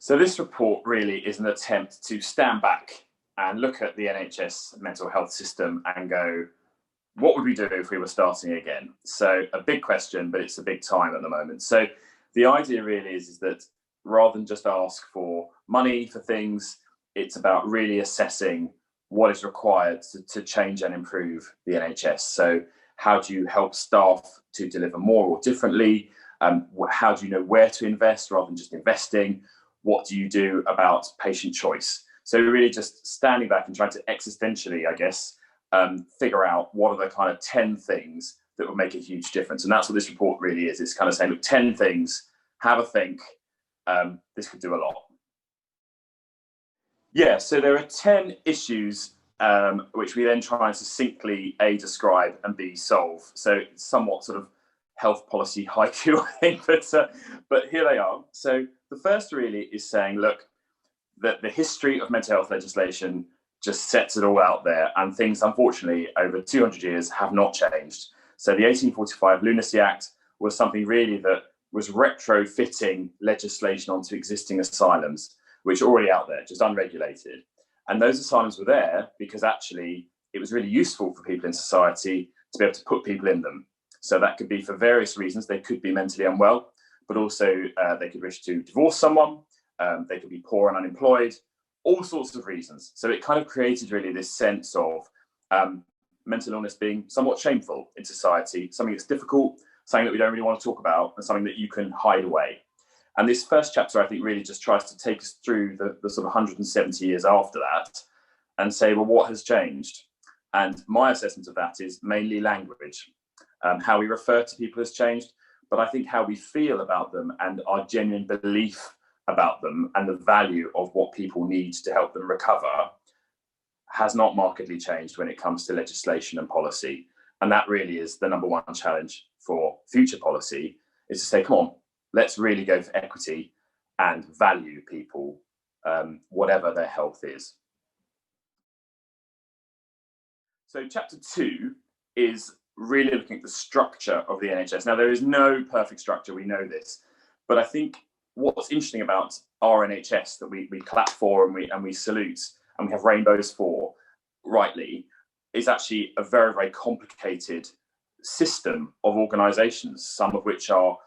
So this report really is an attempt to stand back and look at the NHS mental health system and go, what would we do if we were starting again? So a big question, but it's a big time at the moment. So the idea really is that rather than just ask for money for things, it's about really assessing what is required to change and improve the NHS. So how do you help staff to deliver more or differently? How do you know where to invest rather than just investing? What do you do about patient choice? So really just standing back and trying to existentially, I guess, figure out what are the kind of 10 things that would make a huge difference. And that's what this report really is. It's kind of saying, look, 10 things, have a think, this could do a lot. Yeah, so there are 10 issues which we then try and succinctly A, describe, and B, solve. So it's somewhat sort of health policy haiku, I think, but here they are. So the first really is saying, look, that the history of mental health legislation just sets it all out there, and things, unfortunately, over 200 years have not changed. So the 1845 Lunacy Act was something really that was retrofitting legislation onto existing asylums, which are already out there, just unregulated. And those asylums were there because actually it was really useful for people in society to be able to put people in them. So that could be for various reasons. They could be mentally unwell, but also they could wish to divorce someone. They could be poor and unemployed, all sorts of reasons. So it kind of created really this sense of mental illness being somewhat shameful in society, something that's difficult, something that we don't really want to talk about, and something that you can hide away. And this first chapter, I think, really just tries to take us through the sort of 170 years after that and say, well, what has changed? And my assessment of that is mainly language. How we refer to people has changed, but I think how we feel about them and our genuine belief about them and the value of what people need to help them recover has not markedly changed when it comes to legislation and policy. And that really is the number one challenge for future policy, is to say, come on, let's really go for equity and value people, whatever their health is. So chapter 2 is really looking at the structure of the NHS. Now, there is no perfect structure, we know this, but I think what's interesting about our NHS that we clap for and we salute and we have rainbows for, rightly, is actually a very, very complicated system of organisations, some of which are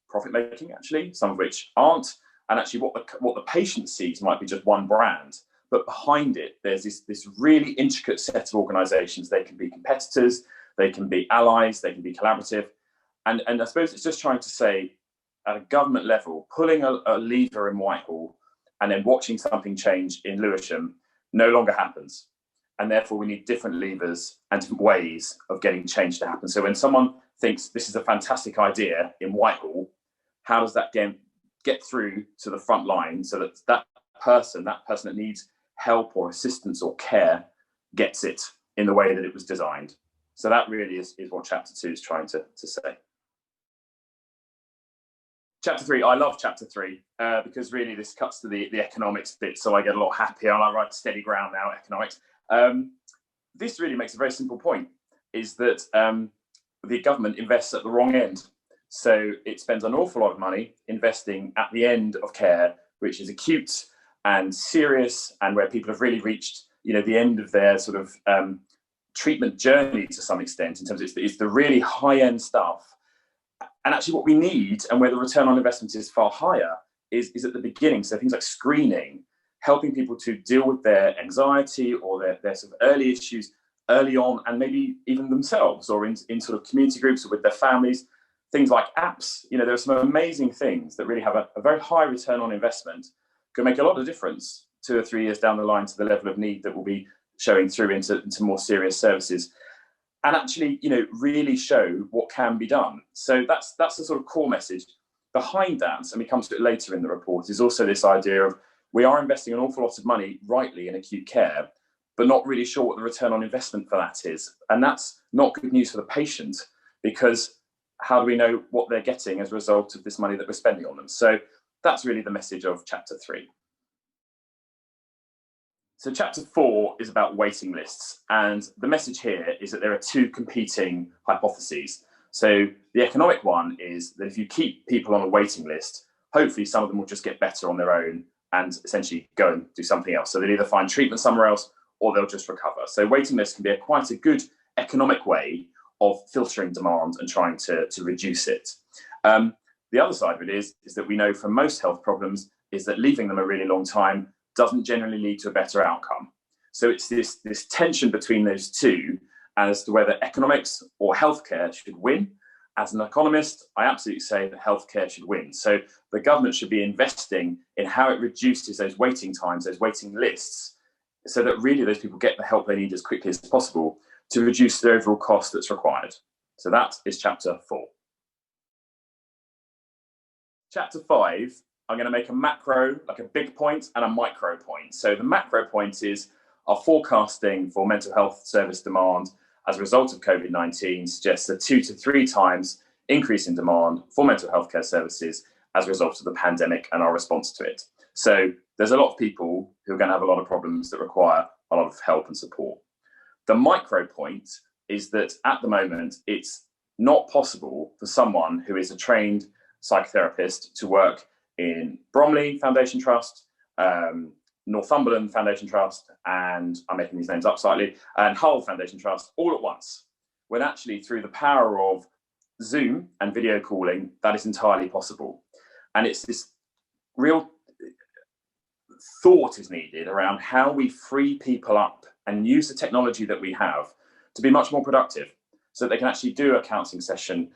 profit-making, actually, some of which aren't, and actually what the patient sees might be just one brand, but behind it, there's this really intricate set of organisations. They can be competitors, they can be allies, they can be collaborative, and I suppose it's just trying to say, at a government level, pulling a lever in Whitehall and then watching something change in Lewisham no longer happens. And therefore, we need different levers and different ways of getting change to happen. So when someone thinks this is a fantastic idea in Whitehall, how does that get through to the front line so that that person that needs help or assistance or care gets it in the way that it was designed? So that really is what chapter 2 is trying to say. Chapter 3, I love chapter 3 because really this cuts to the economics bit, so I get a lot happier. I like steady ground now, economics. This really makes a very simple point, is that the government invests at the wrong end. So it spends an awful lot of money investing at the end of care, which is acute and serious, and where people have really reached, the end of their sort of treatment journey to some extent, in terms of it's the really high-end stuff. And actually what we need, and where the return on investment is far higher, is at the beginning. So things like screening, helping people to deal with their anxiety or their sort of early issues early on, and maybe even themselves, or in sort of community groups or with their families. Things like apps, there are some amazing things that really have a very high return on investment, can make a lot of difference 2 or 3 years down the line to the level of need that will be showing through into more serious services. And actually, really show what can be done. So that's the sort of core message. Behind that, and we come to it later in the report, is also this idea of we are investing an awful lot of money, rightly, in acute care, but not really sure what the return on investment for that is. And that's not good news for the patient, because how do we know what they're getting as a result of this money that we're spending on them? So that's really the message of chapter 3. So chapter 4 is about waiting lists. And the message here is that there are 2 competing hypotheses. So the economic one is that if you keep people on a waiting list, hopefully some of them will just get better on their own and essentially go and do something else. So they'll either find treatment somewhere else or they'll just recover. So waiting lists can be quite a good economic way of filtering demand and trying to reduce it. The other side of it is that we know from most health problems is that leaving them a really long time doesn't generally lead to a better outcome. So it's this tension between those two as to whether economics or healthcare should win. As an economist, I absolutely say that healthcare should win. So the government should be investing in how it reduces those waiting times, those waiting lists, so that really those people get the help they need as quickly as possible to reduce the overall cost that's required. So that is chapter 4. Chapter 5, I'm going to make a macro, like a big point, and a micro point. So the macro point is our forecasting for mental health service demand as a result of COVID-19 suggests a 2 to 3 times increase in demand for mental health care services as a result of the pandemic and our response to it. So there's a lot of people who are going to have a lot of problems that require a lot of help and support. The micro point is that at the moment, it's not possible for someone who is a trained psychotherapist to work in Bromley Foundation Trust, Northumberland Foundation Trust, and I'm making these names up slightly, and Hull Foundation Trust all at once, when actually through the power of Zoom and video calling, that is entirely possible. And it's this real thought is needed around how we free people up and use the technology that we have to be much more productive, so that they can actually do a counselling session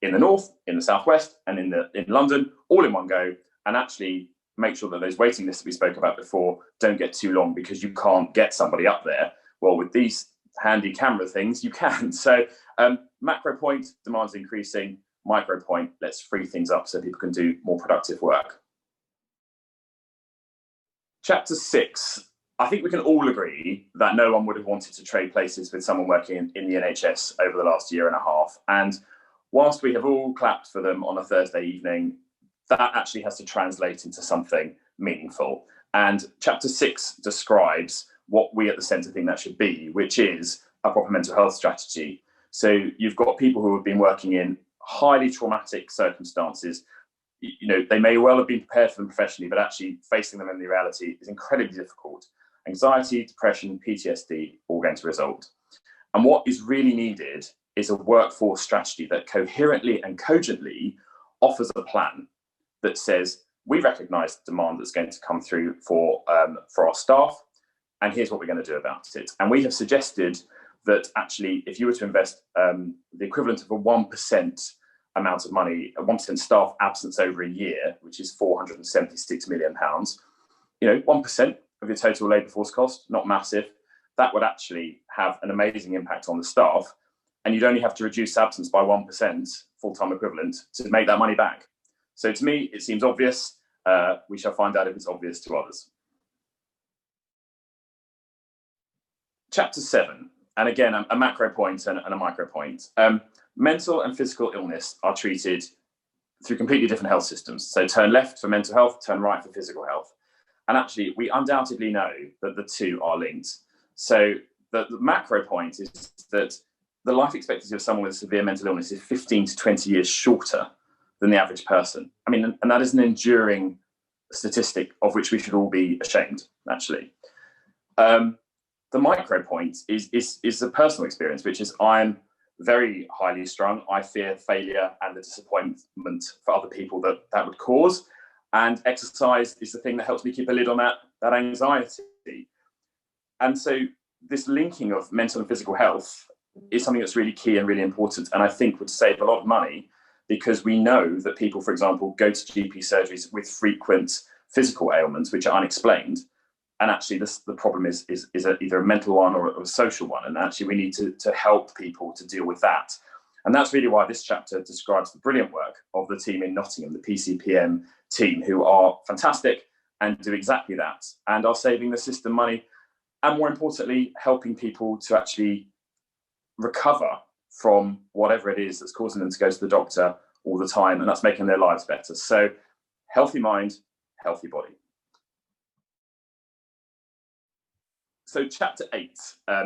in the north, in the southwest, and in London, all in one go, and actually make sure that those waiting lists that we spoke about before don't get too long because you can't get somebody up there. Well, with these handy camera things, you can. So macro point, demand's increasing. Micro point, let's free things up so people can do more productive work. Chapter 6. I think we can all agree that no one would have wanted to trade places with someone working in the NHS over the last year and a half. And whilst we have all clapped for them on a Thursday evening, that actually has to translate into something meaningful. And chapter 6 describes what we at the centre think that should be, which is a proper mental health strategy. So you've got people who have been working in highly traumatic circumstances. You know, they may well have been prepared for them professionally, but actually facing them in the reality is incredibly difficult. Anxiety, depression, PTSD, all going to result. And what is really needed is a workforce strategy that coherently and cogently offers a plan that says, we recognise the demand that's going to come through for our staff, and here's what we're going to do about it. And we have suggested that actually, if you were to invest the equivalent of a 1% amount of money, a 1% staff absence over a year, which is £476 million, you know, 1% of your total labour force cost, not massive, that would actually have an amazing impact on the staff. And you'd only have to reduce absence by 1%, full-time equivalent, to make that money back. So to me, it seems obvious. We shall find out if it's obvious to others. Chapter 7, and again, a macro point and a micro point. Mental and physical illness are treated through completely different health systems. So turn left for mental health, turn right for physical health. And actually, we undoubtedly know that the two are linked. So the macro point is that the life expectancy of someone with severe mental illness is 15 to 20 years shorter than the average person. I mean, and that is an enduring statistic of which we should all be ashamed, actually. The micro point is the personal experience, which is I'm very highly strung. I fear failure and the disappointment for other people that would cause. And exercise is the thing that helps me keep a lid on that anxiety. And so this linking of mental and physical health is something that's really key and really important, and I think would save a lot of money, because we know that people, for example, go to GP surgeries with frequent physical ailments which are unexplained, and actually the problem is either a mental one or a social one, and actually we need to help people to deal with that. And that's really why this chapter describes the brilliant work of the team in Nottingham, the PCPM team, who are fantastic and do exactly that, and are saving the system money, and more importantly, helping people to actually recover from whatever it is that's causing them to go to the doctor all the time, and that's making their lives better. So healthy mind, healthy body. So chapter 8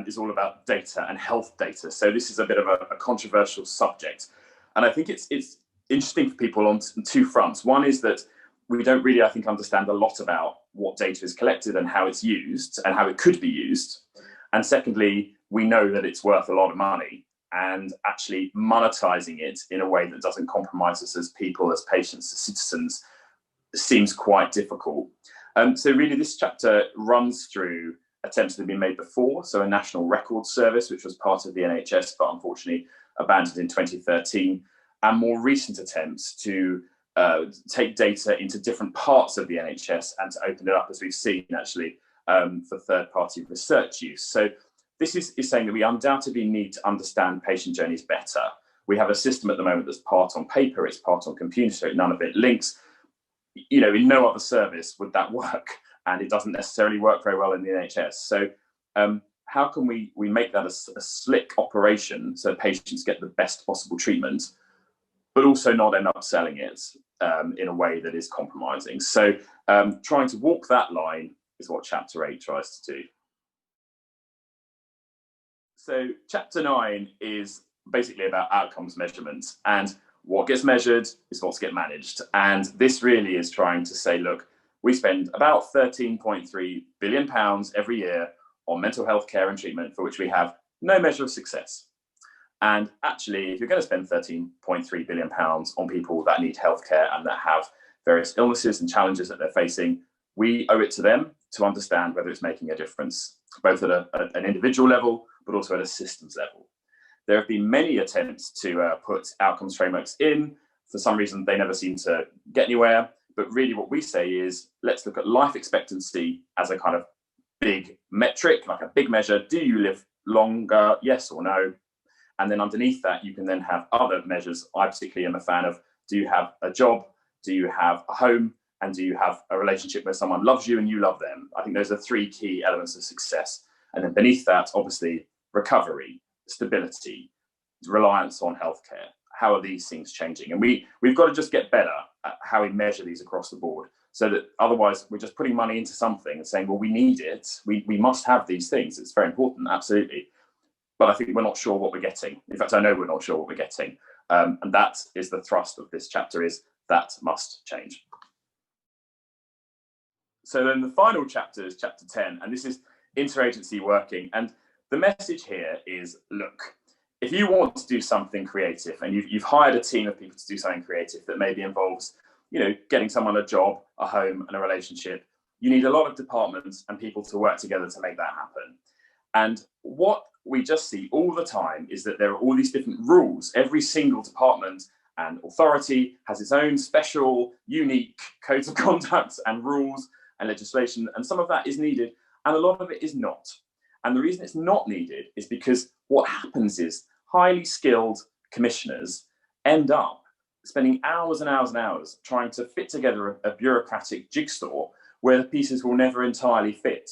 is all about data and health data. So this is a bit of a controversial subject. And I think it's interesting for people on two fronts. One is that we don't really, I think, understand a lot about what data is collected and how it's used and how it could be used. And secondly, we know that it's worth a lot of money, and actually monetizing it in a way that doesn't compromise us as people, as patients, as citizens, seems quite difficult. So really this chapter runs through attempts that have been made before. So a national record service, which was part of the NHS, but unfortunately abandoned in 2013, and more recent attempts to take data into different parts of the NHS and to open it up, as we've seen actually, for third-party research use. So this is saying that we undoubtedly need to understand patient journeys better. We have a system at the moment that's part on paper, it's part on computer, so none of it links. You know, in no other service would that work, and it doesn't necessarily work very well in the NHS. So how can we make that a slick operation so patients get the best possible treatment, but also not end up selling it in a way that is compromising? So trying to walk that line is what Chapter 8 tries to do. So Chapter 9 is basically about outcomes measurement, and what gets measured is what's get managed. And this really is trying to say, look, we spend about £13.3 billion every year on mental health care and treatment for which we have no measure of success. And actually, if you're going to spend £13.3 billion on people that need healthcare and that have various illnesses and challenges that they're facing, we owe it to them to understand whether it's making a difference, both at an individual level, but also at a systems level. There have been many attempts to put outcomes frameworks in. For some reason, they never seem to get anywhere. But really what we say is, let's look at life expectancy as a kind of big metric, like a big measure. Do you live longer? Yes or no? And then underneath that, you can then have other measures. I particularly am a fan of, do you have a job? Do you have a home? And do you have a relationship where someone loves you and you love them? I think those are three key elements of success. And then beneath that, obviously, recovery, stability, reliance on healthcare. How are these things changing? And we've got to just get better at how we measure these across the board, so that otherwise we're just putting money into something and saying, well, we need it. We must have these things. It's very important, absolutely. But I think we're not sure what we're getting. In fact, I know we're not sure what we're getting. And that is the thrust of this chapter, is that must change. So then the final chapter is Chapter 10, and this is interagency working. And the message here is, look, if you want to do something creative and you've hired a team of people to do something creative that maybe involves, you know, getting someone a job, a home and a relationship, you need a lot of departments and people to work together to make that happen. And what we just see all the time is that there are all these different rules. Every single department and authority has its own special, unique codes of conduct and rules and legislation. And some of that is needed and a lot of it is not. And the reason it's not needed is because what happens is highly skilled commissioners end up spending hours and hours and hours trying to fit together a bureaucratic jigsaw where the pieces will never entirely fit.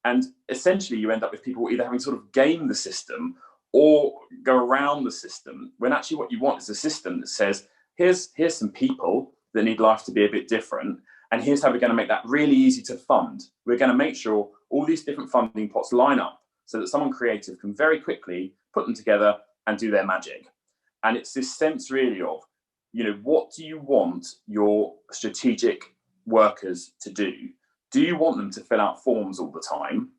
And essentially you end up with people either having to sort of game the system or go around the system, when actually what you want is a system that says, here's some people that need life to be a bit different, and here's how we're going to make that really easy to fund. We're going to make sure all these different funding pots line up so that someone creative can very quickly put them together and do their magic. And it's this sense really of, you know, what do you want your strategic workers to do? Do you want them to fill out forms all the time?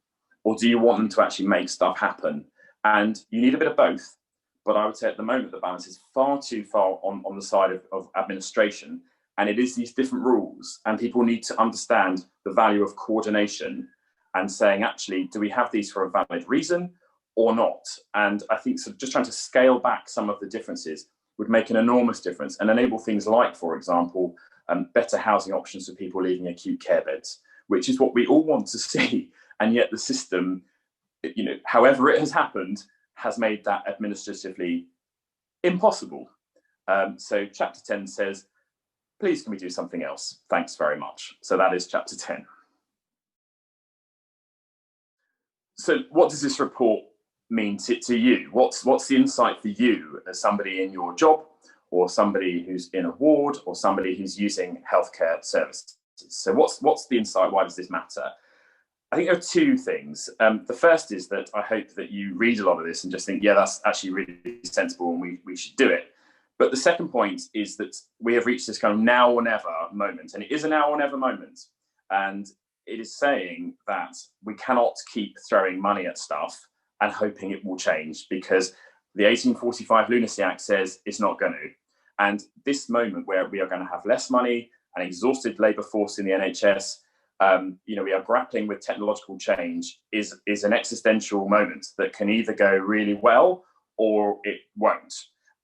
Or do you want them to actually make stuff happen? And you need a bit of both. But I would say at the moment, the balance is far too far on the side of administration. And it is these different rules. And people need to understand the value of coordination and saying, actually, do we have these for a valid reason or not? And I think sort of just trying to scale back some of the differences would make an enormous difference and enable things like, for example, better housing options for people leaving acute care beds, which is what we all want to see. And yet the system, you know, however it has happened, has made that administratively impossible. So Chapter 10 says, please can we do something else? Thanks very much. So that is Chapter 10. So what does this report mean to you? What's the insight for you as somebody in your job, or somebody who's in a ward, or somebody who's using healthcare services? So what's the insight? Why does this matter? I think there are two things. The first is that I hope that you read a lot of this and just think, yeah, that's actually really sensible and we should do it. But the second point is that we have reached this kind of now or never moment, and it is a now or never moment. And it is saying that we cannot keep throwing money at stuff and hoping it will change, because the 1845 Lunacy Act says it's not going to. And this moment where we are going to have less money, an exhausted labour force in the NHS, we are grappling with technological change, is an existential moment that can either go really well or it won't.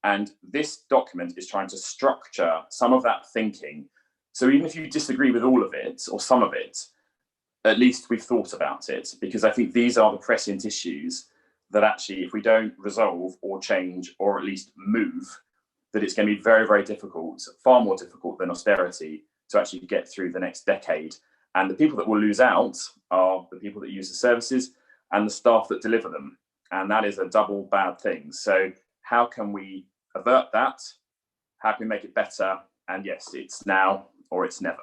And this document is trying to structure some of that thinking. So even if you disagree with all of it or some of it, at least we've thought about it, because I think these are the prescient issues that actually, if we don't resolve or change or at least move, that it's going to be very, very difficult, far more difficult than austerity, to actually get through the next decade. And the people that will lose out are the people that use the services and the staff that deliver them. And that is a double bad thing. So how can we avert that? How can we make it better? And yes, it's now or it's never.